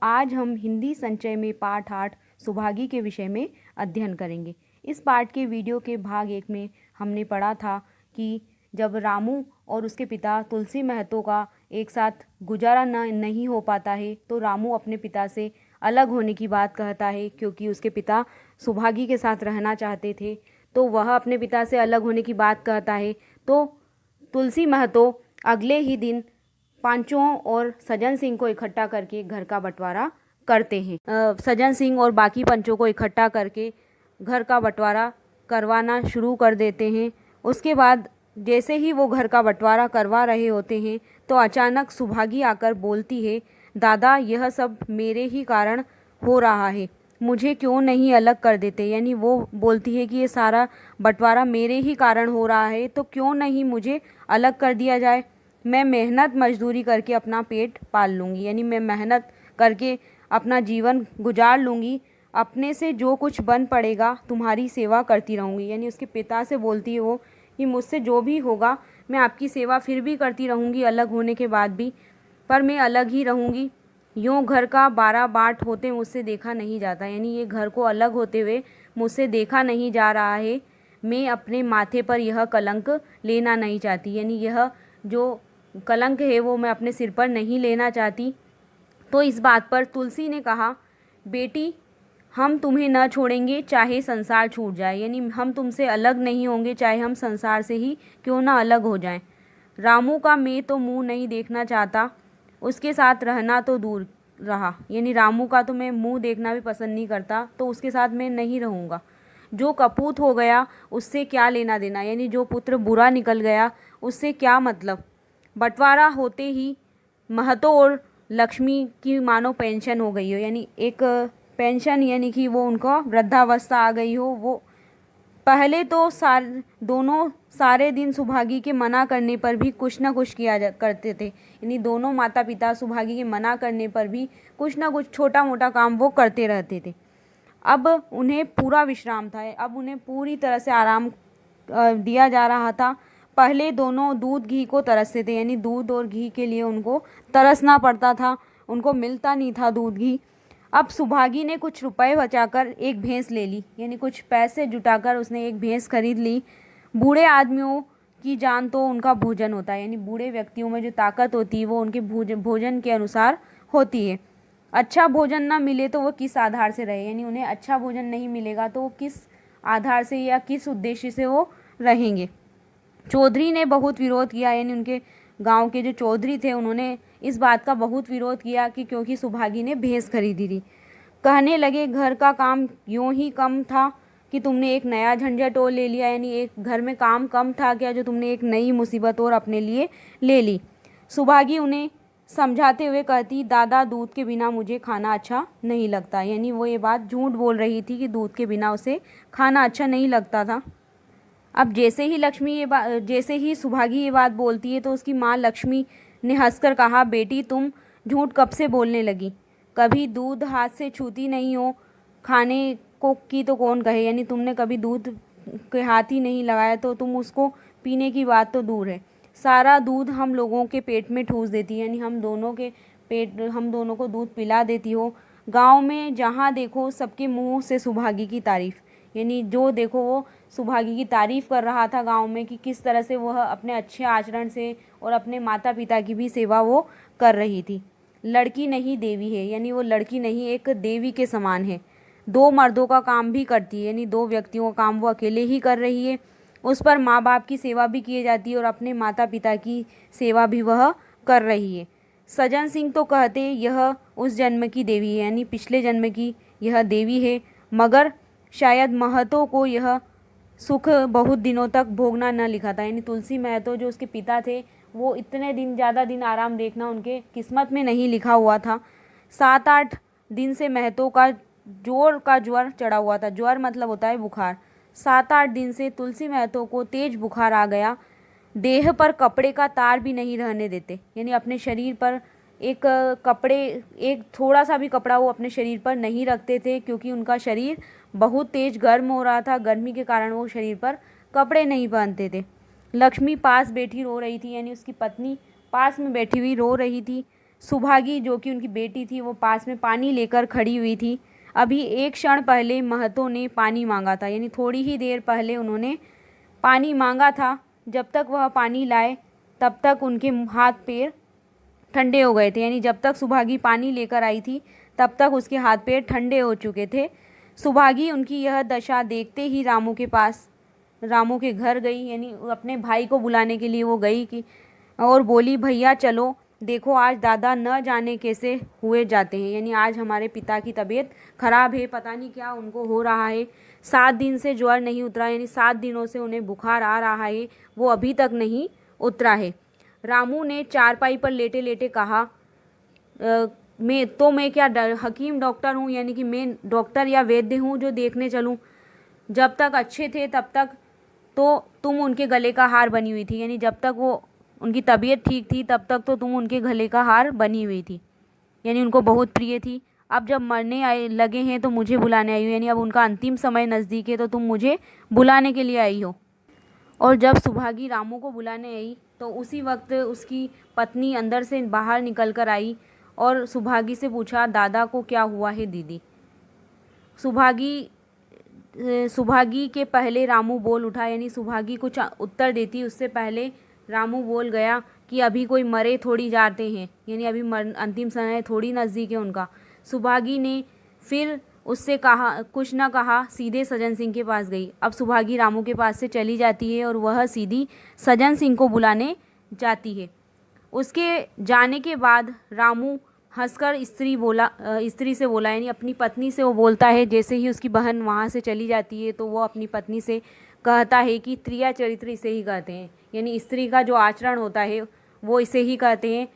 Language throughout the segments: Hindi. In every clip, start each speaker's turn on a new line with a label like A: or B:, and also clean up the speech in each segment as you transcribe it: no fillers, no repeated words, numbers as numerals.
A: आज हम हिंदी संचय में पाठ 8 सुभागी के विषय में अध्ययन करेंगे। इस पाठ के वीडियो के भाग 1 में हमने पढ़ा था कि जब रामू और उसके पिता तुलसी महतो का एक साथ गुजारा नहीं हो पाता है तो रामू अपने पिता से अलग होने की बात कहता है, क्योंकि उसके पिता सुभागी के साथ रहना चाहते थे। तो वह अपने पिता से अलग होने की बात कहता है तो तुलसी महतो अगले ही दिन पांचों और सज्जन सिंह को इकट्ठा करके घर का बंटवारा करते हैं। सज्जन सिंह और बाकी पंचों को इकट्ठा करके घर का बंटवारा करवाना शुरू कर देते हैं। उसके बाद जैसे ही वो घर का बंटवारा करवा रहे होते हैं तो अचानक सुभागी आकर बोलती है, दादा यह सब मेरे ही कारण हो रहा है, मुझे क्यों नहीं अलग कर देते। यानी वो बोलती है कि ये सारा बंटवारा मेरे ही कारण हो रहा है, तो क्यों नहीं मुझे अलग कर दिया जाए। मैं मेहनत मजदूरी करके अपना पेट पाल लूँगी, यानी मैं मेहनत करके अपना जीवन गुजार लूँगी, अपने से जो कुछ बन पड़ेगा तुम्हारी सेवा करती रहूँगी। यानी उसके पिता से बोलती है वो कि मुझसे जो भी होगा मैं आपकी सेवा फिर भी करती रहूँगी अलग होने के बाद भी, पर मैं अलग ही रहूँगी। यूँ घर का 12 बाट होते मुझसे देखा नहीं जाता, यानी ये घर को अलग होते हुए मुझसे देखा नहीं जा रहा है। मैं अपने माथे पर यह कलंक लेना नहीं चाहती, यानी यह जो कलंक है वो मैं अपने सिर पर नहीं लेना चाहती। तो इस बात पर तुलसी ने कहा, बेटी हम तुम्हें न छोड़ेंगे चाहे संसार छूट जाए, यानी हम तुमसे अलग नहीं होंगे चाहे हम संसार से ही क्यों ना अलग हो जाएं। रामू का मैं तो मुंह नहीं देखना चाहता, उसके साथ रहना तो दूर रहा, यानी रामू का तो मैं मुंह देखना भी पसंद नहीं करता, तो उसके साथ मैं नहीं रहूँगा। जो कपूत हो गया उससे क्या लेना देना, यानी जो पुत्र बुरा निकल गया उससे क्या मतलब। बंटवारा होते ही महतो और लक्ष्मी की मानो पेंशन हो गई हो, यानी एक पेंशन, यानी कि वो उनको वृद्धावस्था आ गई हो। वो पहले तो दोनों सारे दिन सुभागी के मना करने पर भी कुछ ना कुछ करते थे, यानी दोनों माता पिता सुभागी के मना करने पर भी कुछ ना कुछ छोटा मोटा काम वो करते रहते थे। अब उन्हें पूरा विश्राम था, अब उन्हें पूरी तरह से आराम दिया जा रहा था। पहले दोनों दूध घी को तरसते थे, यानी दूध और घी के लिए उनको तरसना पड़ता था, उनको मिलता नहीं था दूध घी। अब सुभागी ने कुछ रुपए बचाकर एक भैंस ले ली, यानी कुछ पैसे जुटाकर उसने एक भैंस खरीद ली। बूढ़े आदमियों की जान तो उनका भोजन होता है, यानी बूढ़े व्यक्तियों में जो ताकत होती है वो उनके भोजन के अनुसार होती है। अच्छा भोजन ना मिले तो वो किस आधार से रहे, यानी उन्हें अच्छा भोजन नहीं मिलेगा तो वो किस आधार से या किस उद्देश्य से वो रहेंगे। चौधरी ने बहुत विरोध किया, यानी उनके गांव के जो चौधरी थे उन्होंने इस बात का बहुत विरोध किया कि क्योंकि सुभागी ने भैंस खरीदी थी। कहने लगे घर का काम यूँ ही कम था कि तुमने एक नया झंझट और ले लिया, यानी एक घर में काम कम था क्या जो तुमने एक नई मुसीबत और अपने लिए ले ली। सुभागी उन्हें समझाते हुए कहती, दादा दूध के बिना मुझे खाना अच्छा नहीं लगता, यानी वो ये बात झूठ बोल रही थी कि दूध के बिना उसे खाना अच्छा नहीं लगता था। अब जैसे ही सुभागी ये बात बोलती है तो उसकी माँ लक्ष्मी ने हंसकर कहा, बेटी तुम झूठ कब से बोलने लगी, कभी दूध हाथ से छूती नहीं हो, खाने को की तो कौन कहे, यानी तुमने कभी दूध के हाथ ही नहीं लगाया तो तुम उसको पीने की बात तो दूर है, सारा दूध हम लोगों के पेट में ठूस देती है, यानी हम दोनों को दूध पिला देती हो। गांव में जहाँ देखो सबके मुंह से सुभागी की तारीफ़, यानी जो देखो वो सुभागी की तारीफ़ कर रहा था गांव में कि किस तरह से वह अपने अच्छे आचरण से और अपने माता पिता की भी सेवा वो कर रही थी। लड़की नहीं देवी है, यानी वो लड़की नहीं एक देवी के समान है, 2 मर्दों का काम भी करती है, यानी 2 व्यक्तियों का काम वो अकेले ही कर रही है। उस पर माँ बाप की सेवा भी की जाती है और अपने माता पिता की सेवा भी वह कर रही है। सज्जन सिंह तो कहते यह उस जन्म की देवी है, यानी पिछले जन्म की यह देवी है, मगर शायद महतो को यह सुख बहुत दिनों तक भोगना न लिखा था, यानी तुलसी महतो जो उसके पिता थे वो इतने दिन ज़्यादा दिन आराम देखना उनके किस्मत में नहीं लिखा हुआ था। 7-8 दिन से महतो का ज्वर चढ़ा हुआ था, ज्वर मतलब होता है बुखार। 7-8 दिन से तुलसी महतो को तेज बुखार आ गया, देह पर कपड़े का तार भी नहीं रहने देते, यानी अपने शरीर पर एक थोड़ा सा भी कपड़ा वो अपने शरीर पर नहीं रखते थे, क्योंकि उनका शरीर बहुत तेज गर्म हो रहा था, गर्मी के कारण वो शरीर पर कपड़े नहीं पहनते थे। लक्ष्मी पास बैठी रो रही थी, यानी उसकी पत्नी पास में बैठी हुई रो रही थी। सुभागी जो कि उनकी बेटी थी वो पास में पानी लेकर खड़ी हुई थी। अभी एक क्षण पहले महतो ने पानी मांगा था, यानी थोड़ी ही देर पहले उन्होंने पानी मांगा था। जब तक वह पानी लाए तब तक उनके हाथ पैर ठंडे हो गए थे, यानी जब तक सुभागी पानी लेकर आई थी तब तक उसके हाथ पैर ठंडे हो चुके थे। सुभागी उनकी यह दशा देखते ही रामू के घर गई, यानी अपने भाई को बुलाने के लिए वो गई कि और बोली, भैया चलो देखो आज दादा न जाने कैसे हुए जाते हैं, यानी आज हमारे पिता की तबीयत ख़राब है, पता नहीं क्या उनको हो रहा है। 7 दिन से ज्वर नहीं उतरा, यानी 7 दिनों से उन्हें बुखार आ रहा है, वो अभी तक नहीं उतरा है। रामू ने चारपाई पर लेटे लेटे कहा, मैं क्या हकीम डॉक्टर हूँ, यानी कि मैं डॉक्टर या वैद्य हूँ जो देखने चलूँ। जब तक अच्छे थे तब तक तो तुम उनके गले का हार बनी हुई थी, यानी जब तक वो उनकी तबीयत ठीक थी तब तक तो तुम उनके गले का हार बनी हुई थी, यानी उनको बहुत प्रिय थी। अब जब मरने आए लगे हैं तो मुझे बुलाने आई हो, यानी अब उनका अंतिम समय नज़दीक है तो तुम मुझे बुलाने के लिए आई हो। और जब सुभागी रामू को बुलाने आई तो उसी वक्त उसकी पत्नी अंदर से बाहर निकल कर आई और सुभागी से पूछा, दादा को क्या हुआ है दीदी। सुभागी के पहले रामू बोल उठा, यानी सुभागी कुछ उत्तर देती उससे पहले रामू बोल गया कि अभी कोई मरे थोड़ी जाते हैं, यानी अभी अंतिम समय थोड़ी नज़दीक है उनका। सुभागी ने फिर उससे कहा, कुछ ना कहा, सीधे सज्जन सिंह के पास गई। अब सुभागी रामू के पास से चली जाती है और वह सीधी सज्जन सिंह को बुलाने जाती है। उसके जाने के बाद रामू हंसकर स्त्री से बोला, यानी अपनी पत्नी से वो बोलता है। जैसे ही उसकी बहन वहाँ से चली जाती है तो वो अपनी पत्नी से कहता है कि त्रिया चरित्र इसे ही कहते हैं, यानी स्त्री का जो आचरण होता है वो इसे ही कहते हैं।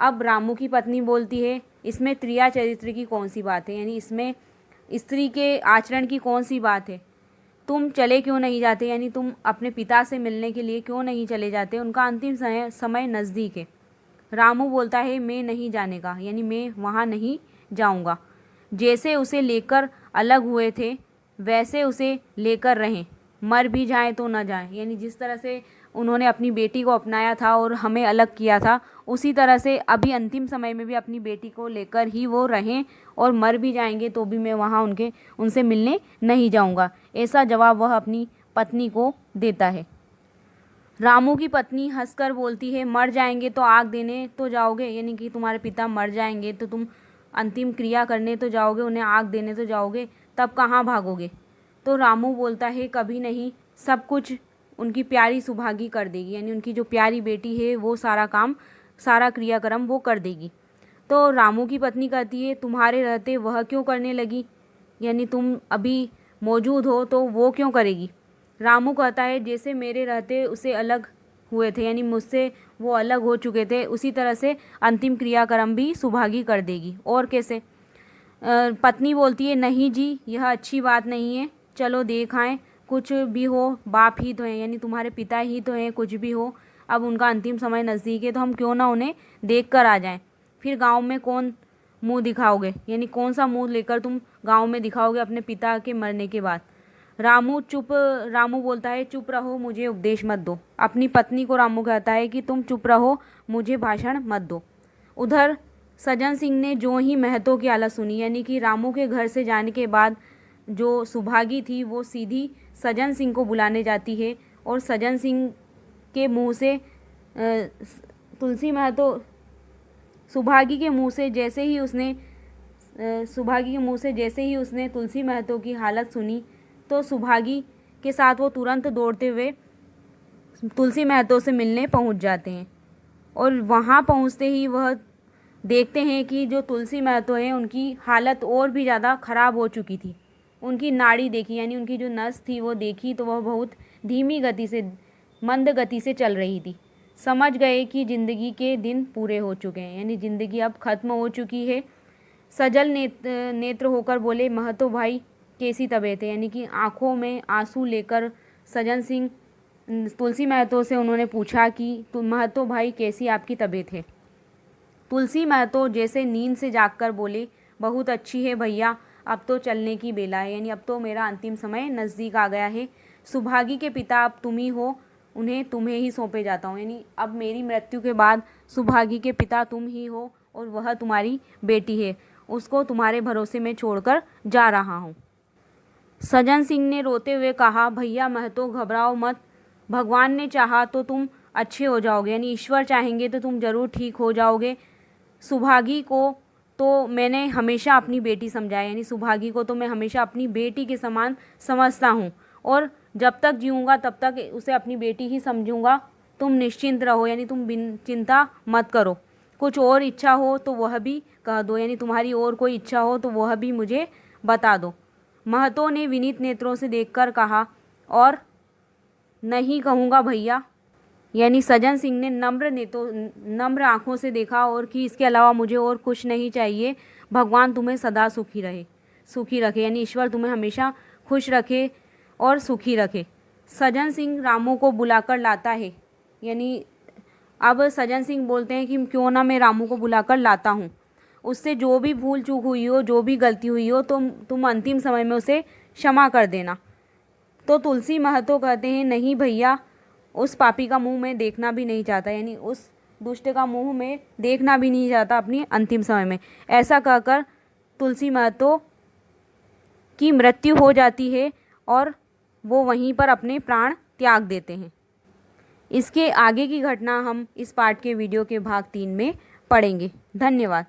A: अब रामू की पत्नी बोलती है, इसमें त्रिया चरित्र की कौन सी बात है, यानी इसमें स्त्री के आचरण की कौन सी बात है। तुम चले क्यों नहीं जाते, यानी तुम अपने पिता से मिलने के लिए क्यों नहीं चले जाते, उनका अंतिम समय नज़दीक है। रामू बोलता है, मैं नहीं जाने का, यानी मैं वहाँ नहीं जाऊँगा। जैसे उसे लेकर अलग हुए थे वैसे उसे लेकर रहें, मर भी जाएं तो न जाएं, यानी जिस तरह से उन्होंने अपनी बेटी को अपनाया था और हमें अलग किया था उसी तरह से अभी अंतिम समय में भी अपनी बेटी को लेकर ही वो रहें, और मर भी जाएंगे तो भी मैं वहाँ उनसे मिलने नहीं जाऊँगा। ऐसा जवाब वह अपनी पत्नी को देता है। रामू की पत्नी हंसकर बोलती है, मर जाएंगे तो आग देने तो जाओगे, यानी कि तुम्हारे पिता मर जाएंगे तो तुम अंतिम क्रिया करने तो जाओगे, उन्हें आग देने तो जाओगे, तब कहाँ भागोगे। तो रामू बोलता है, कभी नहीं, सब कुछ उनकी प्यारी सुभागी कर देगी, यानी उनकी जो प्यारी बेटी है वो सारा काम, सारा क्रियाक्रम वो कर देगी। तो रामू की पत्नी कहती है, तुम्हारे रहते वह क्यों करने लगी, यानी तुम अभी मौजूद हो तो वो क्यों करेगी। रामू कहता है, जैसे मेरे रहते उसे अलग हुए थे, यानी मुझसे वो अलग हो चुके थे, उसी तरह से अंतिम क्रियाक्रम भी सुभागी कर देगी। और कैसे। पत्नी बोलती है, नहीं जी, यह अच्छी बात नहीं है, चलो देख आएँ, कुछ भी हो बाप ही तो हैं, यानी तुम्हारे पिता ही तो हैं, कुछ भी हो अब उनका अंतिम समय नज़दीक है तो हम क्यों ना उन्हें देख कर आ जाएं। फिर गांव में कौन मुंह दिखाओगे, यानी कौन सा मुंह लेकर तुम गांव में दिखाओगे अपने पिता के मरने के बाद। रामू बोलता है, चुप रहो, मुझे उपदेश मत दो। अपनी पत्नी को रामू कहता है कि तुम चुप रहो, मुझे भाषण मत दो। उधर सज्जन सिंह ने जो ही महतो की आला सुनी, यानी कि रामू के घर से जाने के बाद जो सुभागी थी वो सीधी सज्जन सिंह को बुलाने जाती है, और सज्जन सिंह के मुंह से तुलसी महतो सुभागी के मुंह से जैसे ही उसने तुलसी महतो की हालत सुनी तो सुभागी के साथ वो तुरंत दौड़ते हुए तुलसी महतो से मिलने पहुंच जाते हैं। और वहां पहुंचते ही वह देखते हैं कि जो तुलसी महतो हैं उनकी हालत और भी ज़्यादा ख़राब हो चुकी थी। उनकी नाड़ी देखी, यानी उनकी जो नस थी वो देखी तो वह बहुत धीमी गति से, मंद गति से चल रही थी। समझ गए कि ज़िंदगी के दिन पूरे हो चुके हैं, यानी ज़िंदगी अब ख़त्म हो चुकी है। सजल नेत्र होकर बोले, महतो भाई कैसी तबीयत है, यानी कि आंखों में आंसू लेकर सज्जन सिंह तुलसी महतो से उन्होंने पूछा कि महतो भाई कैसी आपकी तबीयत है। तुलसी महतो जैसे नींद से जागकर बोले, बहुत अच्छी है भैया, अब तो चलने की बेला है, यानी अब तो मेरा अंतिम समय नज़दीक आ गया है। सुभागी के पिता अब तुम ही हो, उन्हें तुम्हें ही सौंपे जाता हूँ, यानी अब मेरी मृत्यु के बाद सुभागी के पिता तुम ही हो, और वह तुम्हारी बेटी है, उसको तुम्हारे भरोसे में छोड़कर जा रहा हूँ। सज्जन सिंह ने रोते हुए कहा, भैया महतो घबराओ मत, भगवान ने चाहा तो तुम अच्छे हो जाओगे, यानी ईश्वर चाहेंगे तो तुम ज़रूर ठीक हो जाओगे। सुभागी को तो मैंने हमेशा अपनी बेटी समझा है, यानी सुभागी को तो मैं हमेशा अपनी बेटी के समान समझता हूँ और जब तक जीऊँगा तब तक उसे अपनी बेटी ही समझूँगा। तुम निश्चिंत रहो, यानी तुम बिन चिंता मत करो। कुछ और इच्छा हो तो वह भी कह दो, यानी तुम्हारी और कोई इच्छा हो तो वह भी मुझे बता दो। महतो ने विनीत नेत्रों से देखकर कहा, और नहीं कहूँगा भैया, यानी सज्जन सिंह ने नम्र आँखों से देखा और कि इसके अलावा मुझे और कुछ नहीं चाहिए। भगवान तुम्हें सदा सुखी रखे, यानी ईश्वर तुम्हें हमेशा खुश रखे और सुखी रखे। सज्जन सिंह रामू को बुलाकर लाता है, यानी अब सज्जन सिंह बोलते हैं कि क्यों ना मैं रामू को बुलाकर लाता हूँ, उससे जो भी भूल चूक हुई हो, जो भी गलती हुई हो, तुम अंतिम समय में उसे क्षमा कर देना। तो तुलसी महतो कहते हैं, नहीं भैया, उस पापी का मुंह मैं देखना भी नहीं चाहता, यानी उस दुष्ट का मुंह मैं देखना भी नहीं चाहता अपनी अंतिम समय में। ऐसा कहकर तुलसी महतो की मृत्यु हो जाती है और वो वहीं पर अपने प्राण त्याग देते हैं। इसके आगे की घटना हम इस पार्ट के वीडियो के भाग 3 में पढ़ेंगे। धन्यवाद।